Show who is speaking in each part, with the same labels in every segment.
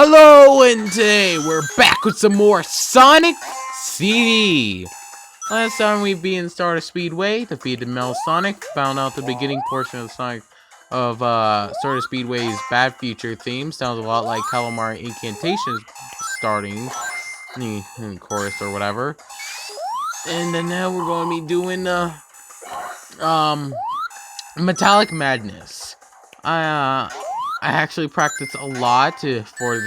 Speaker 1: Hello, and today we're back with some more Sonic CD. Last time we beat in Star Speedway, defeated Mel Sonic, found out the beginning portion of Sonic Star Speedway's Bad Future theme. Sounds a lot like Calamari Incantation's starting chorus or whatever. And then now we're going to be doing Metallic Maddness. I actually practiced a lot for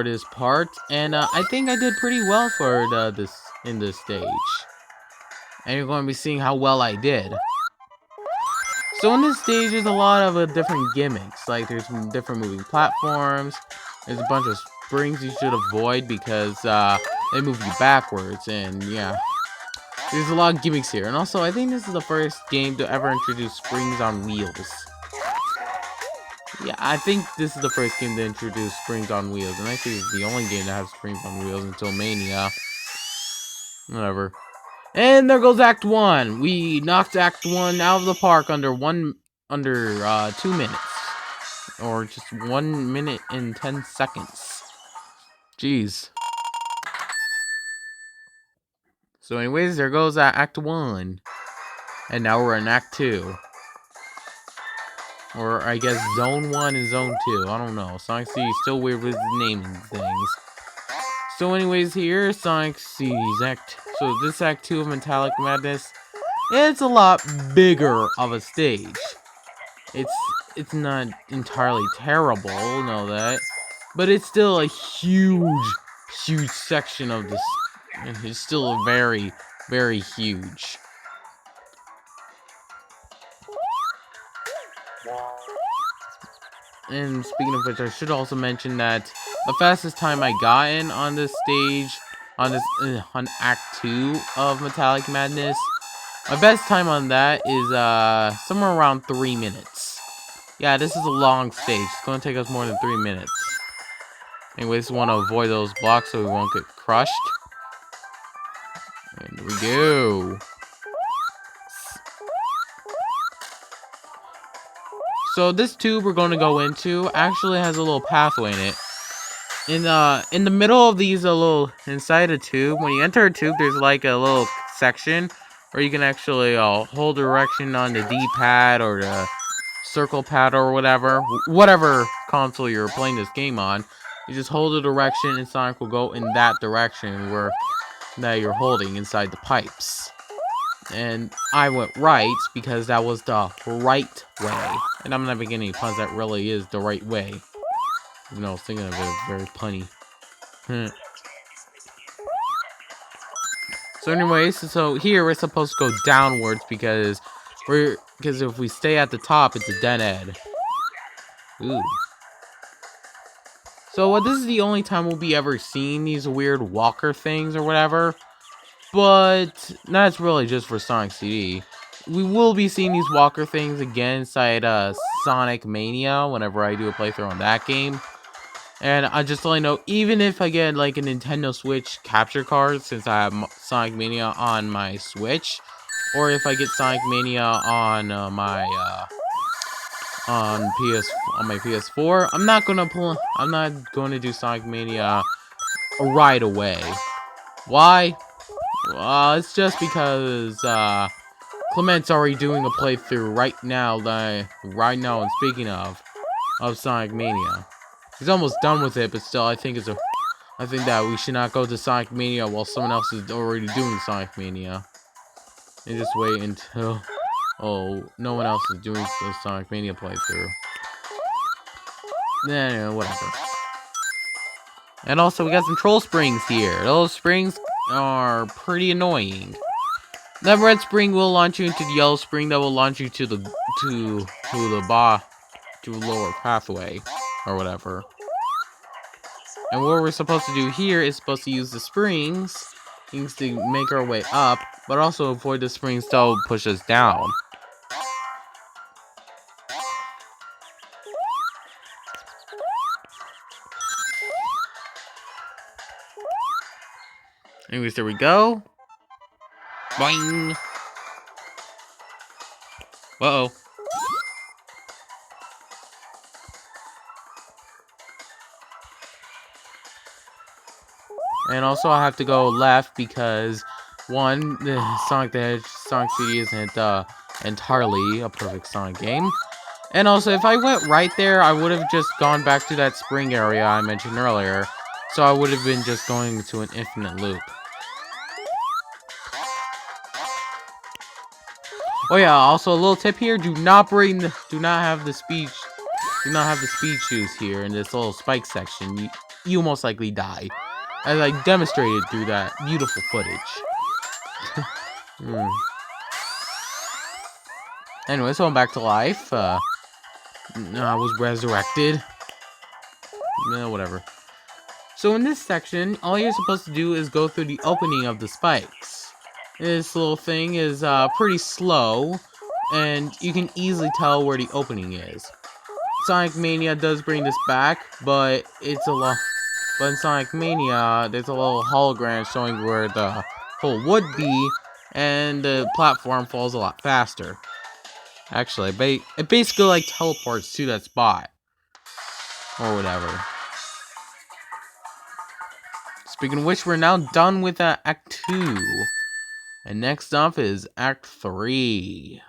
Speaker 1: this part, and I think I did pretty well for this stage. And you're going to be seeing how well I did. So in this stage, there's a lot of different gimmicks. Like there's some different moving platforms. There's a bunch of springs you should avoid because they move you backwards, and yeah. There's a lot of gimmicks here, and also I think this is the first game to ever introduce springs on wheels. Yeah, I think this is the first game to introduce springs on wheels, and actually it's the only game that has springs on wheels until Mania. Whatever. And there goes Act 1. We knocked Act 1 out of the park under 2 minutes. Or just 1 minute and 10 seconds. Jeez. So anyways, there goes Act 1. And now we're in Act 2. Or I guess Zone 1 and Zone 2. I don't know. Sonic CD is still weird with naming things. So anyways, here, Sonic CD's Act. So this Act 2 of Metallic Maddness, it's a lot bigger of a stage. It's not entirely terrible, know that. But it's still a huge section of this. It's still very, very huge. And speaking of which, I should also mention that the fastest time I got in on this stage, on Act 2 of Metallic Maddness, my best time on that is somewhere around 3 minutes. Yeah, this is a long stage. It's going to take us more than 3 minutes. Anyways, want to avoid those blocks so we won't get crushed. And here we go. So this tube we're going to go into actually has a little pathway in it. In the middle of these inside a tube, when you enter a tube, there's like a little section where you can actually hold direction on the D-pad or the circle pad or whatever console you're playing this game on. You just hold a direction and Sonic will go in that direction that you're holding inside the pipes. And I went right because that was the right way. And I'm not making any puns, that really is the right way. You know, I was thinking of it very punny. So anyways, so here we're supposed to go downwards because if we stay at the top, it's a dead end. Ooh. So this is the only time we'll be ever seeing these weird walker things or whatever. But that's really just for Sonic CD. We will be seeing these walker things again inside Sonic Mania whenever I do a playthrough on that game. And I just let you know, even if I get like a Nintendo Switch capture card, since I have Sonic Mania on my Switch, or if I get Sonic Mania on my PS4, I'm not going to do Sonic Mania right away. Why? It's just because Clement's already doing a playthrough right now. And speaking of Sonic Mania, he's almost done with it, but still, I think that we should not go to Sonic Mania while someone else is already doing Sonic Mania, and just wait until no one else is doing the Sonic Mania playthrough. Nah, whatever. And also, we got some troll springs here. Those springs are pretty annoying. The red spring will launch you into the yellow spring that will launch you to the lower pathway or whatever. And what we're supposed to do here is supposed to use the springs to make our way up, but also avoid the springs that will push us down. Anyways, there we go. Boing! Uh-oh. And also I have to go left because one, the Sonic the Hedgehog Sonic CD isn't entirely a perfect Sonic game. And also if I went right there, I would have just gone back to that spring area I mentioned earlier. So I would have been just going to an infinite loop. Oh yeah, also a little tip here, do not have the speed shoes here in this little spike section. You most likely die. As I demonstrated through that beautiful footage. Anyway, so I'm back to life. I was resurrected. Whatever. So in this section, all you're supposed to do is go through the opening of the spikes. This little thing is pretty slow, and you can easily tell where the opening is. Sonic Mania does bring this back, but it's a lot. But in Sonic Mania, there's a little hologram showing where the hole would be, and the platform falls a lot faster. Actually, it basically like teleports to that spot. Or whatever. Speaking of which, we're now done with Act 2. And next up is Act 3.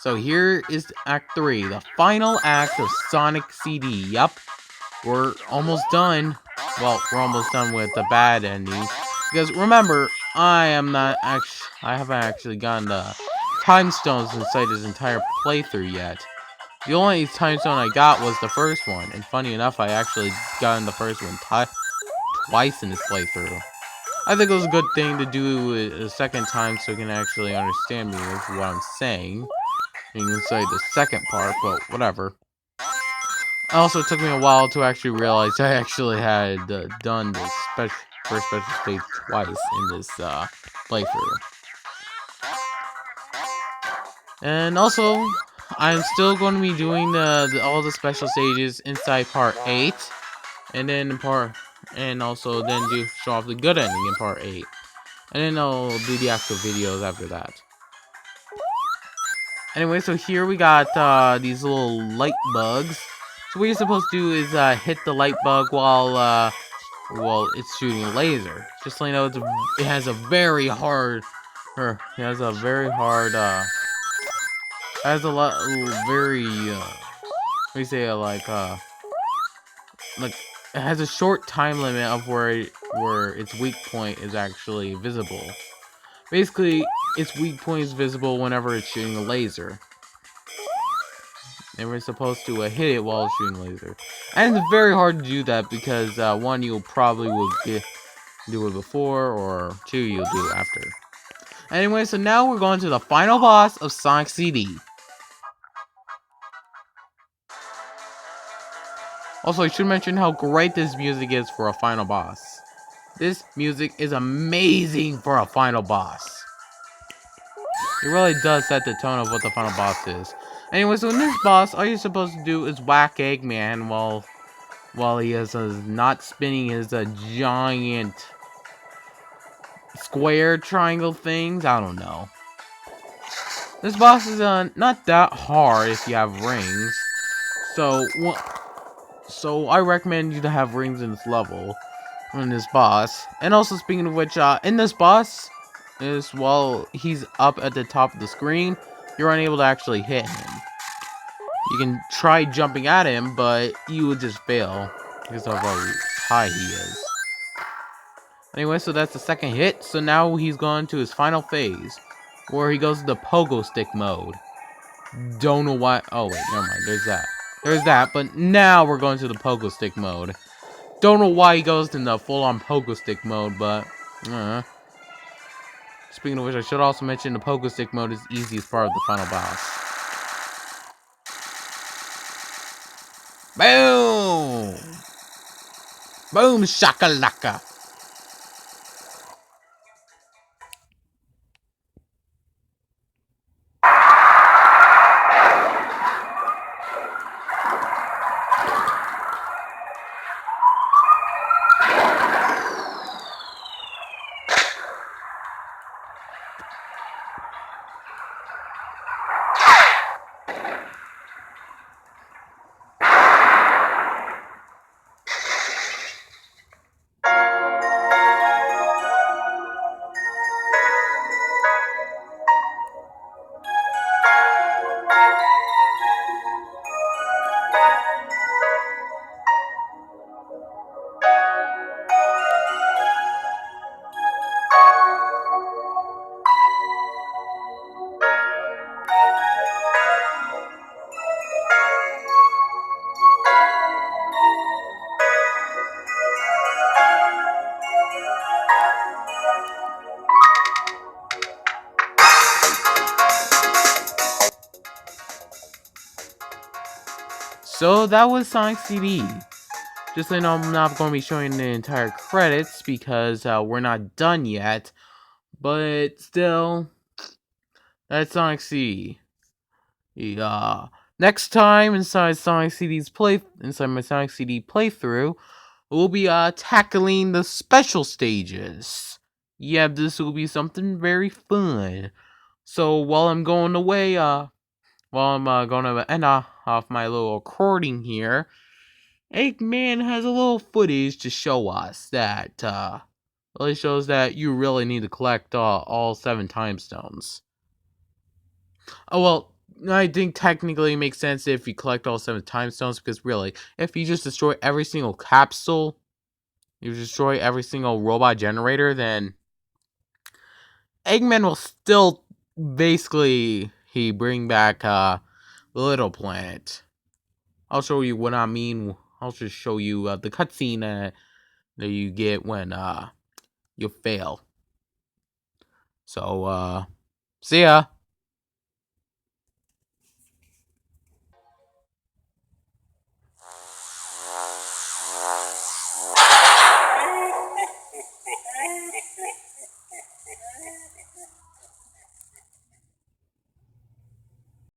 Speaker 1: So here is Act 3, the final act of Sonic CD. Yup, we're almost done. Well, we're almost done with the bad ending. Because remember, I haven't actually gotten the time stones inside this entire playthrough yet. The only time stone I got was the first one, and funny enough, I actually got in the first one twice in this playthrough. I think it was a good thing to do it a second time so you can actually understand me with what I'm saying. You can say the second part, but whatever. Also, it took me a while to actually realize I actually had done this first special stage twice in this playthrough. And also, I'm still going to be doing all the special stages inside part 8, and then also then show off the good ending in part 8, and then I'll do the actual videos after that. Anyway, so here we got these little light bugs. So what you're supposed to do is hit the light bug while it's shooting a laser. Just so you know, it has a very hard, like it has a short time limit of where its weak point is actually visible. Basically, its weak point is visible whenever it's shooting a laser. And we're supposed to hit it while shooting a laser. And it's very hard to do that because one, you'll probably do it before, or two, you'll do it after. Anyway, so now we're going to the final boss of Sonic CD. Also, I should mention how great this music is for a final boss. This music is amazing for a final boss. It really does set the tone of what the final boss is. Anyway, so in this boss, all you're supposed to do is whack Eggman while he is not spinning his giant square triangle things. I don't know. This boss is not that hard if you have rings. So I recommend you to have rings in this level, in this boss. And also, speaking of which, in this boss, is while he's up at the top of the screen, you're unable to actually hit him. You can try jumping at him, but you would just fail because of how high he is. Anyway, so that's the second hit. So now he's gone to his final phase, where he goes to the pogo stick mode. Don't know why. Oh wait, never mind. There's that. But now we're going to the pogo stick mode. Don't know why he goes in the full-on pogo stick mode, but speaking of which, I should also mention the pogo stick mode is the easiest part of the final boss. Boom! Boom shakalaka! So that was Sonic CD. Just so you know, I'm not going to be showing the entire credits because we're not done yet. But still, that's Sonic CD. Yeah. Next time inside my Sonic CD playthrough, we'll be tackling the special stages. Yeah, this will be something very fun. So while I'm going away, while I'm going to end off my little recording here, Eggman has a little footage to show us that really shows that you really need to collect all 7 time stones. Oh well, I think technically it makes sense if you collect all 7 time stones because really, if you just destroy every single capsule, you destroy every single robot generator, then Eggman will still basically he bring back Little Planet. I'll show you what I mean. I'll just show you the cutscene that you get when you fail. So see ya.